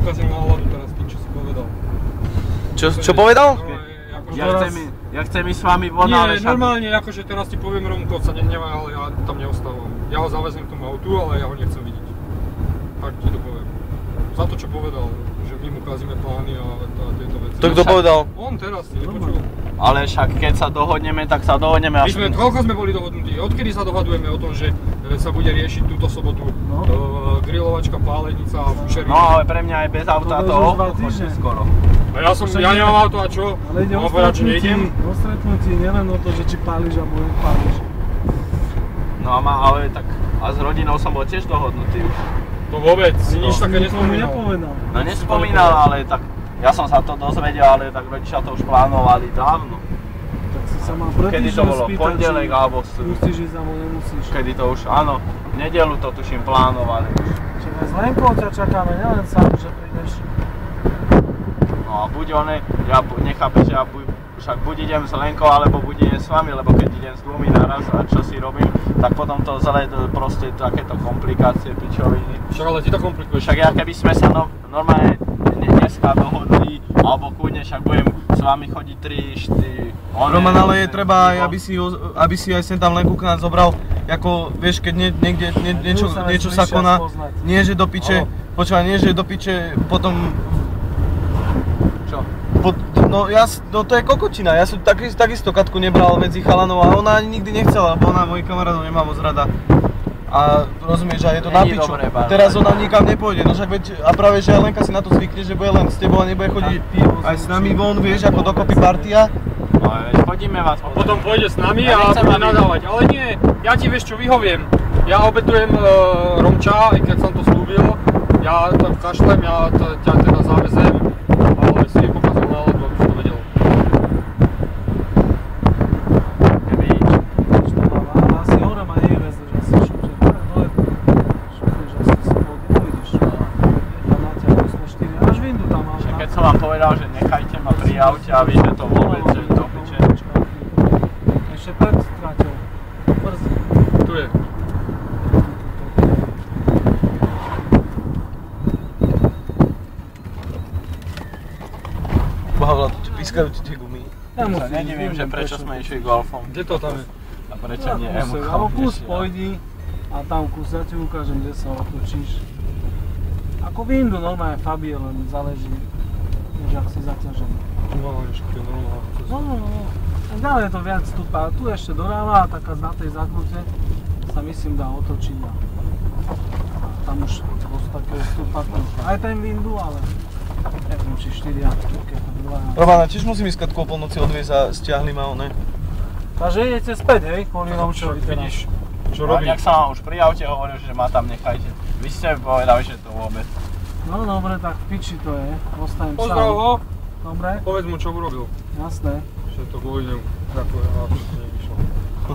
ukázal náladu teraz tým, čo si povedal. Čo povedal? Ja chcem ísť s vami von, ale nie, normálne, akože teraz ti poviem Romko, sa nenevaj, ale ja tam neostávam. Ja ho zavezem k tomu autu, ale ja ho nechcem vidieť. Tak ti to poviem. Za to, čo povedal, že my mu kazíme plány a tieto veci. To kto povedal? On teraz, ty nepočul. Ale však keď sa dohodneme, tak sa dohodneme až... Koľko sme boli dohodnutí? Odkedy sa dohadujeme o tom, že sa bude riešiť túto sobotu grilovačka, pálenica a fušery? No ale pre mňa aj bez auta to ochočne skoro. A ja nemám auto a čo? Ale ide o stretnutí, nielen o to, že či páliš alebo nepáliš. No ale tak... A s rodinou som bol tiež dohodnutý už. To vôbec, si nič také nespomínal. No nespomínal, ale tak... Ja som sa to dozvedel, ale tak rodičia to už plánovali dávno. Tak si sa ma pre Kedy to bolo? Pondelek alebo musíš ísť alebo nemusíš. Kedy to už, áno, v nedeľu to tuším plánovali. Čiže s Lenkou ťa čakáme, nielen sám, že prídeš. No a buď one, ja nechápem, že ja však buď idem s Lenkou, alebo buď idem s vami, lebo keď idem s dvomi naraz a čo si robím, tak potom to zle proste takéto komplikácie, pičoviny. Však ale ty to komplikuješ. Však ja keby sme sa normálne dneska dohodli, alebo kľudne však budem s vami chodiť 3, 4... Roman, ale je treba aj, aby si aj sem tam Lenku k nás zobral, ako vieš, keď niekde niečo sa koná, nie že do piče, počúvaj, nie že do piče, potom... Čo? No to je kokočina, ja som takisto Katku nebral medzi chalanov a ona ani nikdy nechcela, lebo ona mojich kamarátov nemá moc rada. A rozumieš, že je to na piču. Teraz ona nikam nepôjde, no však veď, a práve že Lenka si na to zvykne, že bude len s tebou a nebude chodiť aj s nami von, vieš, ako dokopy partia. No veď chodíme vás a potom pôjde s nami a bude nadávať, ale nie, ja ti vieš čo vyhoviem. Ja obetujem Romča, aj keď som to slúbil, ja to kašlem, ja ťa teda závezem, ale si nepokázal náladu, aby si to vedel. Som vám povedal, že nechajte ma pri aute a vy, že to vôbec, že to piče. Ešte pred stráťou. Brzdy. Tu je. Boha, tu pískajú ti tie gumy. Ja sa nedivím, že prečo sme išli golfom. Kde to tam je? A prečo nie M-kom? Alebo kus pôjdi a tam kus, ja ti ukážem, kde sa otočíš. Ako vindu normálne Fabie, len záleží. Že ak si zaťažený. No. A ďalej to viac stúpa. Tu ešte doľava, taká na tej zákrute sa myslím dá otočiť a tam už z takého stúpa. Aj ten vindu, ale neviem, či 4 a 2. Romana, tiež musím ísť Katku o polnoci odviezť a stiahli ma one. Takže idete späť, hej? Kvôli Romčovi vidíš, čo robí. A nejak sa vám už pri aute hovoril, že ma tam nechajte. Vy ste povedali, že to vôbec. No dobre, tak v piči to je, ostanem sám. Pozdrav ho. Dobre. Povedz mu, čo urobil. Jasné. Že to kvôli nemu, ako ja to nevyšlo.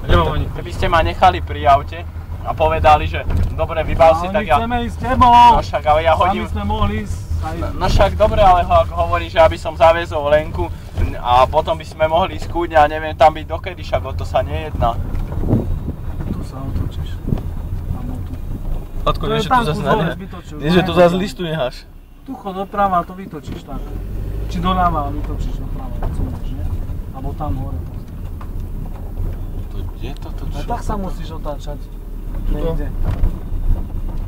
Nemám ani. Keby ste ma nechali pri aute a povedali, že dobre, vybav si, tak ja... Ale my chceme ísť s tebou! No však, ale ja hodím... Sami sme mohli ísť aj... No však dobre, ale hovorí, že aby som zaviezol Lenku a potom by sme mohli ísť kľudne a neviem tam byť dokedy, však o to sa nejedná. Tu sa otočíš. Tatko, nie, že tu zase nie, že tu zase listu necháš. Tu chod doprava a to vytočíš tak. Či doľava a vytočíš doprava, co máš, nie? Alebo tam hore. Kde toto čo? A tak sa musíš otáčať. Nejde.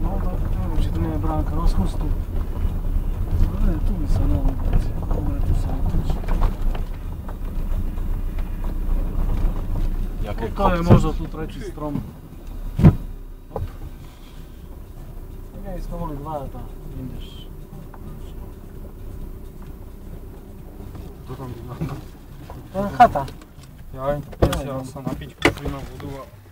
No tak neviem, či tu nie je bránka, rozchús tu. Dobre, tu by sa dalo dať. Dobre, tu sa otočí. To je možno tu tretí strom. Nie, sme boli dva, tá, ideš. To tam Chata. Ja sa napiť, poprímam vodu a...